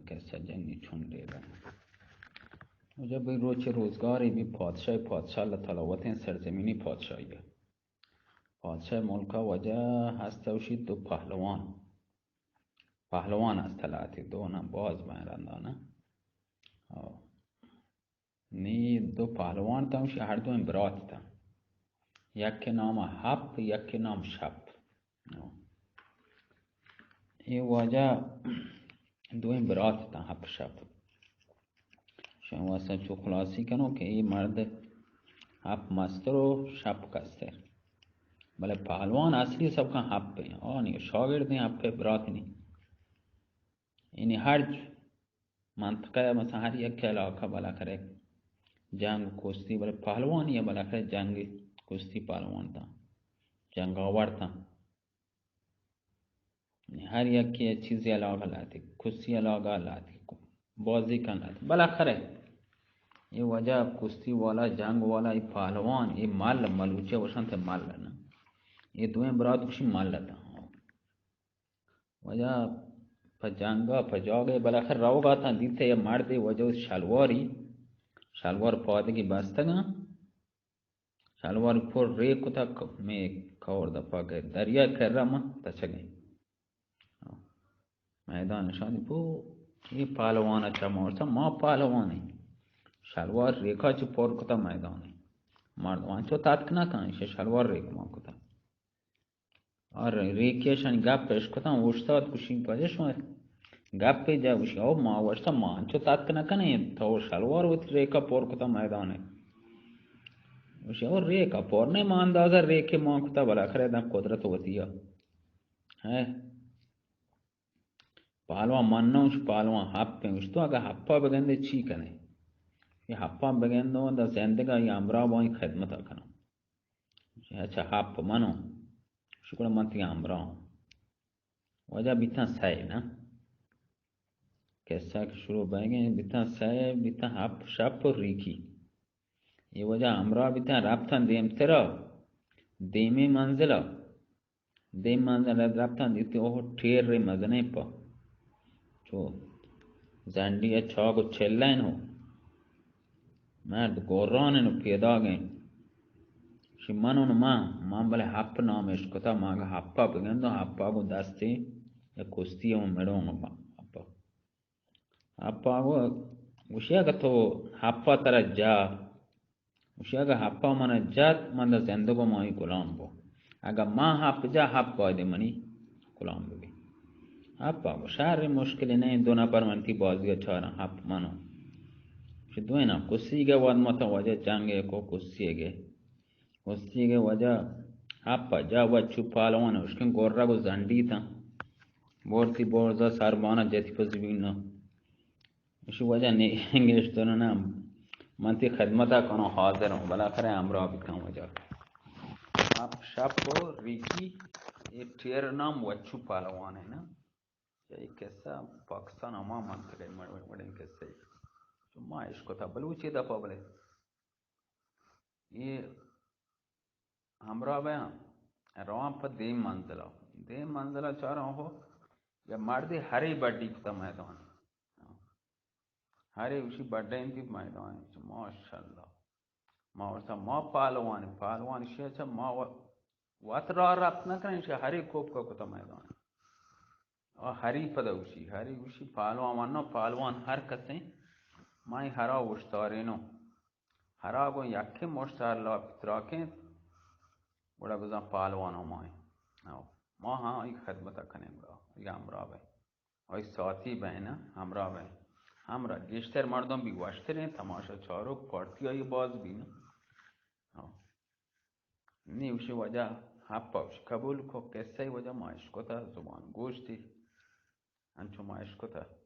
कैसा जंगी छुंडेगा जब भाई रोज रोजगार भी पॉदशाह अल्लाह ताला वतन सरजमीनी पॉदशाही पॉदशाह मुल्का वजह हस्तवशी दो पहलवान हस्तलाती दो ना बहुत महरंदा ना नी दो पहलवान था उसी हर दो बरात था यक के नाम हप यक के नाम शप ये वजह दो बरात था हप शप शवासा चो खुलासी कनो कि ये मर्द हप मस्तरो शप कस्तर भले पहलवान असली सबका हप पे और नहीं शागिर्द हैं हप पे बरात नहीं इन्हें हर मंतका मसा हर एक के इलाका भला करे जंग कुश्ती भले पहलवान ये भला करे जंग कुश्ती पहलवान था जंगावर था हर एक की चीज़ें अलग लाती कुश्ती अलग लाती बाजी का लाती भला करे ये वजह कुश्ती वाला जंग वाला ये पहलवान ये माल मलूचे वशन थे माल ना ये तुम्हें बरात कुछ माल था वजह पजांगा पजाओगे भला खर रहोगा था दीते ये मार दे वजह शलवार पौधे की बस्तगा शलवार पर रेक था में कौर दफा गए दरिया कर रहा मत तचगे मैदान शादी पो ये पहलवान अच्छा मोर्चा माँ पहलवान है शलवार रेखा चो पोर कोता मैदान है मार वांचो तात्कना था इसे शलवार रेख माँ कोता और रेखिया शनि गप पेश कोता उष्ता कुशी पजेश में गप पे जा उशी ओ माँ वर्षा मांचो तात्कना कने तो शलवार उत रेखा पोर कोता मैदान है उशी और रेखा पोर ने मांदाजा रेखे माँ कोता भला खरे ना कुदरत होती है पहलवान मानना उस पहलवान हप पे उस तो अगर हप्पा बगंदे ची कने ये हप्पा बगंदो द जिंदगा ये अमरा बोई खिदमत करना अच्छा हप मानो शुक्र मत ये अमरा वजह बिता सही ना कैसा शुरू बैगे बिता सही बिता हप शप रीकी ये वजह अमरा बिता राब्ता देम तेरा देमी मंजिला राब्ता देते ओह ठेर रे मजने पा जो जंडिया छागो चेल्लाइन हो मर्द गोरान नो पैदा गए शिमनो न मां भले हप नाम इसको था मां का हप्पा बगंदो हप्पा को दस्ते या कुश्ती में मेड़ो हप्पा को उशिया का तो हप्पा तरह जा उशिया का हप्पा मन जात मन जिंदगो माई गुलाम बो अगर मां हप जा हप दे मनी गुलाम भी हप्पा को सारे मुश्किल नहीं दोना पर मनती बाजी अच्छा हप मानो दो ना कुश्ती के बाद मत वजह चांगे को कुश्ती के वजह हप्पा जा वच्चू पालवान उसके गोर्रा को जंडी था बोरती बोरजा सरबाना जैसी पजवीना इसी वजह ने इंग्लिश तो ना मनती खदमता कनो हाजिर हूँ भला करे अमरा भी कम वजह आप शप रिकी ये ठेर नाम वच्चू पालवान है ना ये कैसा पाकिस्तान अमा मनते गए मड़े कैसे माँ इसको था बलूची दफा बोले ये हमरा बया रवा पर दे मंजिला चाह रहा हो या मर्दी हरे बड्डी का मैदान हरे उसी बड्डे की मैदान माशाल्लाह माँ वर्षा माँ पालवान इसे अच्छा माँ वतरा रत्न करें इसे हरे कोप का कुता मैदान और हरी पद उसी पालवान हर कसें माई हरा उश्तारेनो हरा को यखे मोश्तार ला पितराके बड़ा बजा पहलवान माए माँ हाँ एक खदमत कने बड़ा ये हमरा भाई और साथी बहना हमरा भाई हमरा गेस्टर मर्दों भी वास्ते रहे तमाशा चारों पड़ती है ये बाज भी ना नहीं उसी वजह हप्पा कबूल को कैसे ही वजह माइश को था जुबान गोश्ती अंचो माइश को था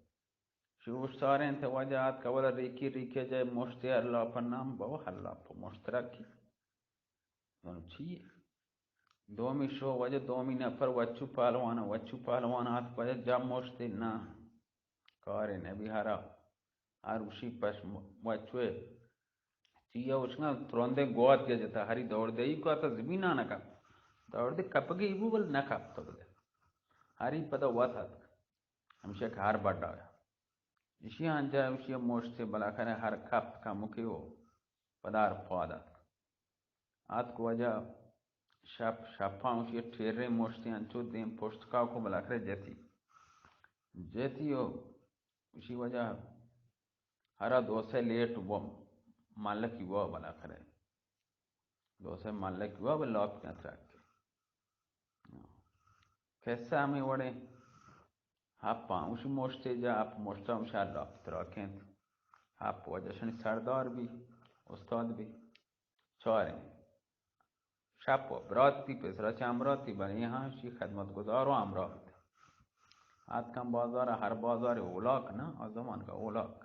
शुरू सारे थे वजह कबल रिकी जाए मुश्ते अल्लाह पर नाम बहु अल्लाह पर मुश्तरक की चाहिए दोमी शो वजह दोमी नफर वच्चू पहलवान हाथ वजह जब मुश्ते ना कारे ने भी हरा और उसी पश वच्चुए चिया उसका तुरंत गोद के जता हरी दौड़ दे को आता जमीना ना कप दौड़ दे कप के इबू बल ना कप तो बोले हरी पता हुआ था हमसे हार बढ़ा ایشی انجا ایشی مشتی بالاخره هر کپت کموکی و پدر پادت آت کو وجہ شپا ایشی ٹھیرے مشتی انچو دیم پشت کا کو بالاخره جتی و ایشی وجہ هر دوسه لیٹ و مالکی و بالاخره دوسه مالکی و بلاک نترک کسه همی وڑے هپا اوشی مشتی جا اپ مشتا مشار لاپ تراکند هپ وجہ شنی سردار بھی استاد بھی چاره شب براتی پسرا امراتی برای هاشی خدمت گذار و امرات آت کم بازار هر بازار اولاک نه از زمان کا اولاک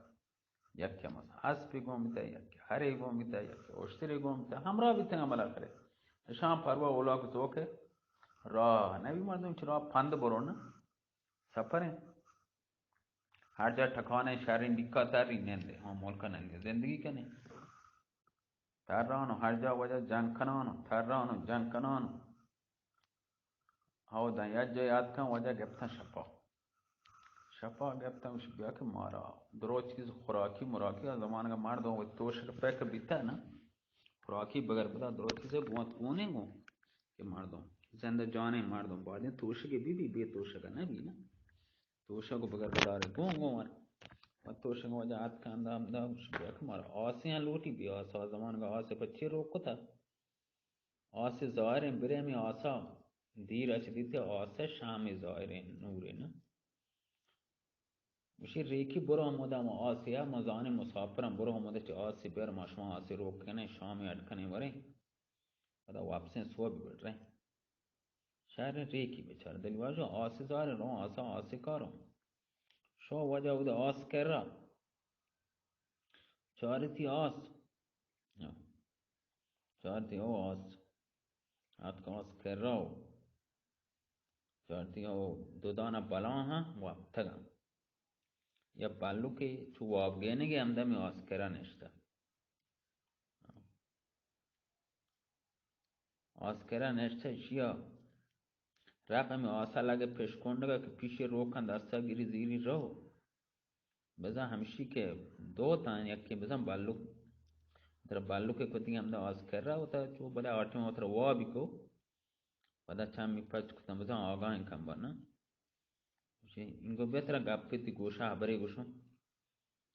یکی مثلا حسبی گومیتا یکی هری گومیتا یکی اشتری گومیتا همراه بیتن بالاخره شام پروا اولاک توکه راه نبی مردم چرا پند برو نه سفره هر جا ٹھکانے شہرین ڈکا تاری نندے ہاں ملکا نندے زندگی کنے تر رانو هر جا وجہ جنگ کنانو تر رانو جنگ کنانو هاو دن یک جای یاد کن وجہ گفتن شفا گفتن وش بیا که مارا درو چیز خوراکی مراکی از زمان کا مردم و توشک پیک بیتا نا خوراکی بگر بدا درو چیزے گوانت گونے گو کہ مردم زندہ جانے مردم بعدیں توشک بی توشک نہ بھی نا توشک بگر بدا رہے گو مر توشک وجہ آت کا اندام دا وش بیا که مارا آسیاں لوٹی بیا آسا زمان کا آسے پچھے روکو تھا آسے ظاہریں برے میں آسا دیر اچ دیتے آسے شام ظاہریں نورے نا وشی ریکی برو همودا ما آسیا مزانی مسافرم برو همودا چه آسی بیر ما شما آسی روکنه شامی اٹکنے وره ودا واپسین سو بھی بڑھ رہے شهر ریکی بچار دلی واجو آسی زار رو آسا آسی کارو شو وجہ ودا آس کر را چاری تی آس چاری تی او آس آت کا آس کر راو چاری تی او دو دانا بلان ها واب تگم یا بالو که چو واب گینه گه امدمی آس کرا نشتا آسکرا نشته شیا رقم آسا لگه پشکندگه که پیش روکن دستا گیری زیری رو بزن همشی که دو تن یکی بزن بالو در بالو که کتی هم ده آسکرا ہوتا چو بدا آٹی میں اتر وابی کو بدا چم می پچ کتن بزن آگاه این کم برنا اینگو بهتر گپی تی گوشه حبره گوشو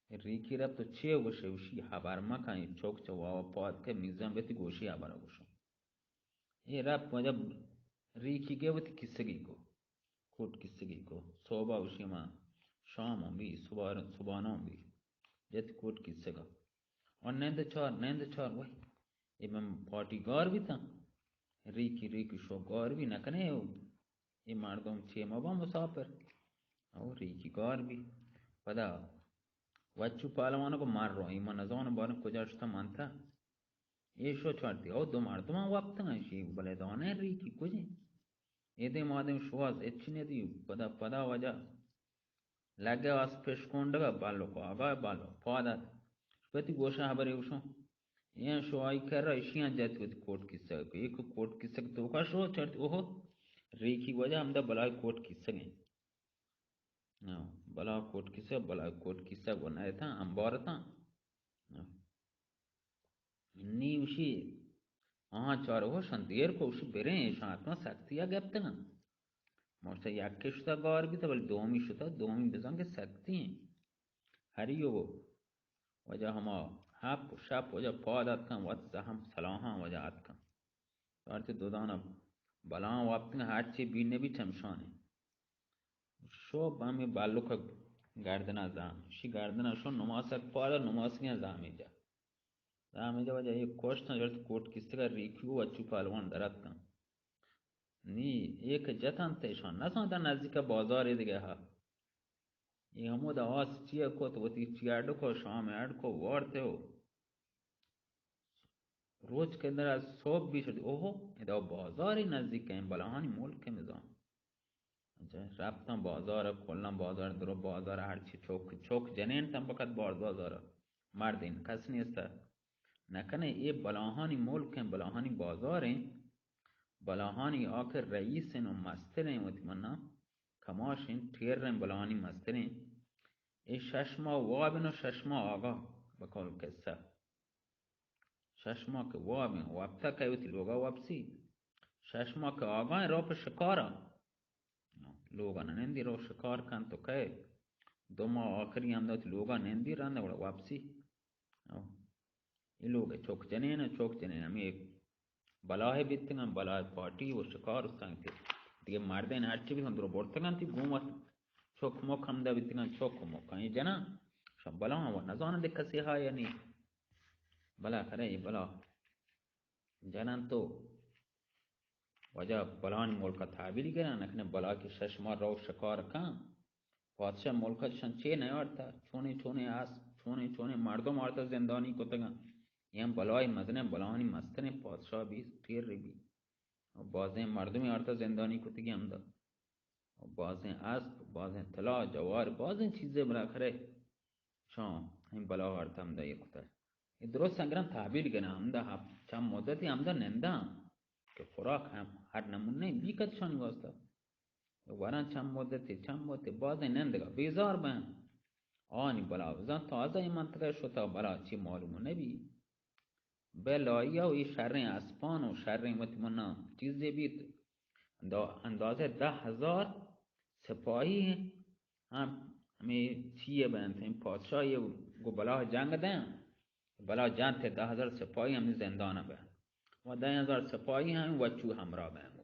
ریکی رب تو چیه گوشه وشی حبر مکن چوک چو وابا پاد که میزن بیتی گوشی حبره گوشو ये रब मजा रीखी गए वो किस्सगी को कोट किस्सगी को सोबा उसी मां शाम भी सुबाना भी जत कोट किस्सेगा और नंद चार वही ये मैं पार्टी गार भी था रीकी शो गार भी न कने ये मारदम छे मबा मुसाफिर और रीकी गार भी पदा वच्चू पालवानो को मार रहा इमा नजान बार को जाता मानता ये शो छाड़ती ओ दो मारदमा वक्त नशी बले दाने रीकी कुछ ఏదే మాదేం షువాస్ ఎచ్చినది పద వజా లగే వాస్ పెష్కొండగా బాల్లో ఆగా బాల్లో పాదా ప్రతి గోషా హబరే ఉషో ये शो आई कर रहा इशियां जात विद कोट किस्सा एक कोट किस्सा तो का शो चढ़ ओहो रीकी वजह हमदा बला कोट किस्सा गए हां बला कोट किस्सा बनाया था अंबार था नी उशी हाँ चार हो संदेर को उशी बेरे शांतमा शक्तिया गप्तना मोर्चा याके शुता गौर भी था बल दोमी शुता दोमी बिजंग सकती हैं हरियो वजह हम हाप शाप वजह पादात kan wat zaham salaha वजह आत kan अर्थ दोदाना बला वापन हाची बीने भी चमशाने शो बामे बालू का गार्दना जाम शी गार्दना शो नमासक पादा नमासियां जामेजा वजह ये कोष्ट जर्त कोट किस्ते का रिक्यू अच्छु पालवान दरत kan नी एक जतन तेशान नसा दा नजदीक बाजार इधर हा ये हमो दा आस चिया को तो वती चियाडो को शाम ऐड को वारते हो रोज के अंदर सोब भी छड़ी ओहो इधर बाजार ही नजदीक है बलाहानी मुल्क के निजाम अच्छा राबता बाजार खोलना बाजार दरो बाजार हर ची चौक जनेन तम बकत बाजार मार दिन कस नहीं इसता नकने ये बलाहानी मुल्क है बलाहानी बाजार हैं बलाहानी आखिर रईस हैं मस्तर हैं वती मन्ना कमाश हैं ठेर रहे बलाहानी मस्तर हैं این 6 ماه وابن و 6 ماه آقا بقول قصه 6 ماه که وابن وابتا که وتی لوگا وابسی 6 ماه که آقا رو په شکارا لوگا نندی رو شکار کن تو که 2 ماه آخری هم داد لوگا نندی رنده وڑا واپسی این لوگ چوک جنین همی بلاه بیتگن بلاه پارٹی و شکار استانگتی دیگه مردین هرچی بیتگن درو بورتگن تی گومت چوک موک هم دا بیتگن چوک موک این جنا شب بلاه و نزانه ده کسی ها یعنی بلا خره بلا جنن تو وجہ بلان ملکا تعبیری کرن نکنه بلا که 6 ماه رو شکار کن پادشاه ملکشان چه نیارتا چونه است چونه مردم آرتا زندانی کتگن یم بلای مزنه بلانی مستنه پادشاه بی تیر ری بی بازه مردمی آرتا زندانی کتگی هم دا بازه اسب بازه طلا جوار بازه چیزه بالاخره شان این بلا آرتا هم دا یک کتر درست سنگرم تحبیل کنه هم دا چند مدتی هم دا ننده که خوراک هم هر نمونه بیکتشانی واسطه وران چند مدت باز نندگا بیزار بن آنی بلا بزن تازه این منطقه شتا بلا چی معلومه نبی بلایی و ای شر اسپان و شر متمنا چیزی بیت اندازه 10,000 سپاهی همی چیه بند این پادشاهی گو بلا جنگ دن بلا جنگ 10,000 سپاهی همی زندانه بند و 10,000 سپاهی هم وچو همراه بند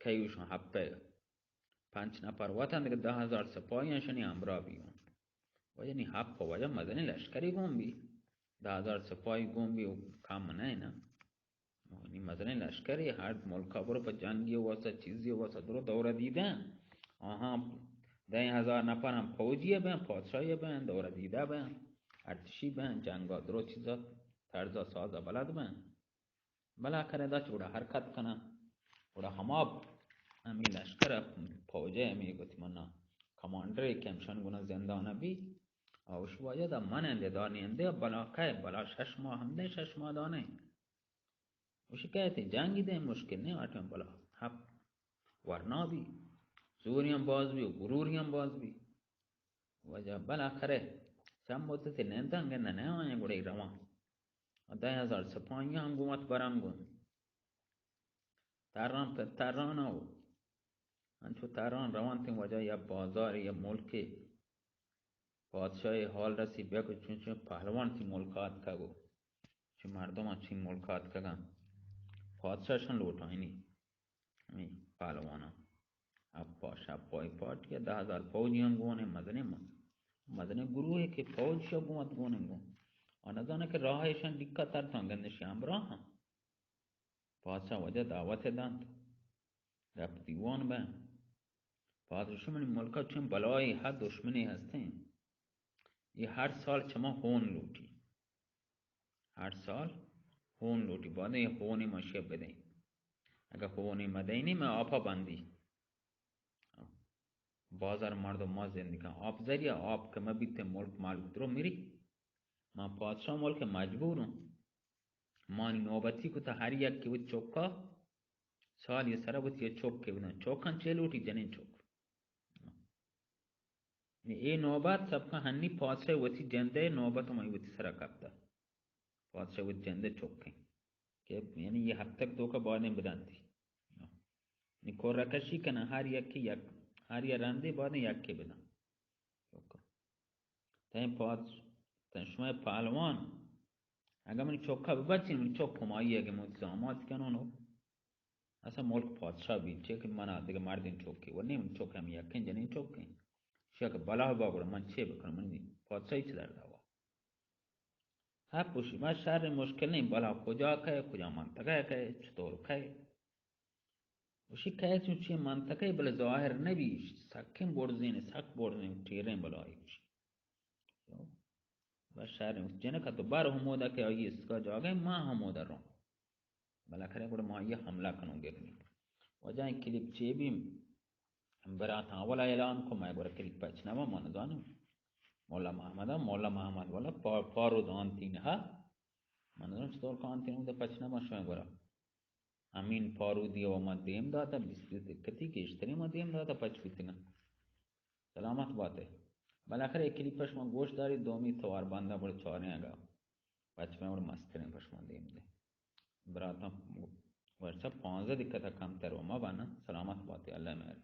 کیوشون حبه 5 نفر وطن دیگه 10,000 سپاهیشونی همراه بیون وجه نی حب وجه مدنی لشکری گم بی 10,000 سپاهی گم بی و کام نه نی مدنی لشکری هر ملکا برو پا جنگی واسه چیزی واسه درو دوره دیدن آها 10,000 نفر هم فوجیه بین پادشاهی بین دوره دیده بین ارتشی بین جنگا درو چیزا طرزا سازا بلد بین بلا کرده دا چوڑا حرکت کنه وڑا هماب امی لشکر فوجه امی گوتی منا کماندری کمشان گونه زندانه بی اوش واجه دا مننده دانینده بلا که بلا 6 ماه هم ده 6 ماه دانه وشی که تی جنگی ده مشکل نه آتم بلا حب ورنا بی زوری هم باز بی و گروری هم باز بی وجه بلا خره چند مدت نندنگه نه آنه گوڑه روان 10,000 سپاهی هم گومت برم گون تران او انچو تهران روان تیم وجه یا بازار یا ملک پادشاه حال رسی بیا که چون پهلوان تی ملکات کگو چه مردم ها چی ملکات کگن پادشاهشان لوٹاینی همی پهلوان ها شب پای پارتی 10,000 فوجی هم گونه مدنه گروه که فوج شا گومت گونه گون آنزانه که راهشان دکت تر تانگندشی هم راه هم پادشاه وجه دعوت دند رفت دیوان به پادشاه ملکات چون بلای حد دشمنی هستیم یہ ہر سال چما ہون لوٹی هر سال هون لوٹی بعد یہ هونی مشیب بدهیم اگر هونی مدینی ما آپا بندی بازار مردم ما زندگی آب ذریعه آب که ما بیت ملک مالک درو میری ما پادشاه ملک مجبورم مانی نوبتی کو تا هر یک که بود چوکا سال یه سره بود یه چوک که بودن چوکان چه لوٹی جنین چوک ای نوبت سبکا هنی پادشاه وتی جنده نوبت ما وتی سره کبتا پادشاه وتی جنده چوکیں کہ یعنی یہ حد تک دو کا بعدیں بدانتی نکور رکشی کنا ہر یا رنده بعدیں یک کے بدان تایم تایم شما پهلوان اگر من چوکا ببچین من چوک کمایی اگه متزامات کنونو اصلا ملک پادشاه بید چه که من دیگه مردین چوکی و نیم چوک هم یکن جنین چوکین شاید بلا باگره من چه بکنم من پادشاهی چه در دوا ها پوشی من شهر مشکل نیم بلا کجا که کجا منطقه که چطور که وشی که چون چی منطقه بلا ظاهر نبیش سکن برزین تیرین بلایی بشی و شهر جنه که تو بر هموده که آیی اسکا جاگه ما هموده رو بلا کرے گوڑا ما یہ حملہ کنوں گے و جائیں کلیپ چی بیم برات اولا اعلان کو میں گوڑا کلیپ پچنا ما من دانم مولا محمد والا پارو دان تین ها من دانم چطور کان تین ده پچنا ما شویں گوڑا امین پارو دیو ما دیم داتا بسیط کتی که اشتری ما دیم داتا پچ بیتنا सलामत बात है। بالاخره یک کلیپ پشما گوش دارید دومی توار بنده بر چاره اگا بچه من بر مسترین پشما دیم ده براتم ورچه 15 دقیقه کمتر و ما بنا سلامت باتی الله مهر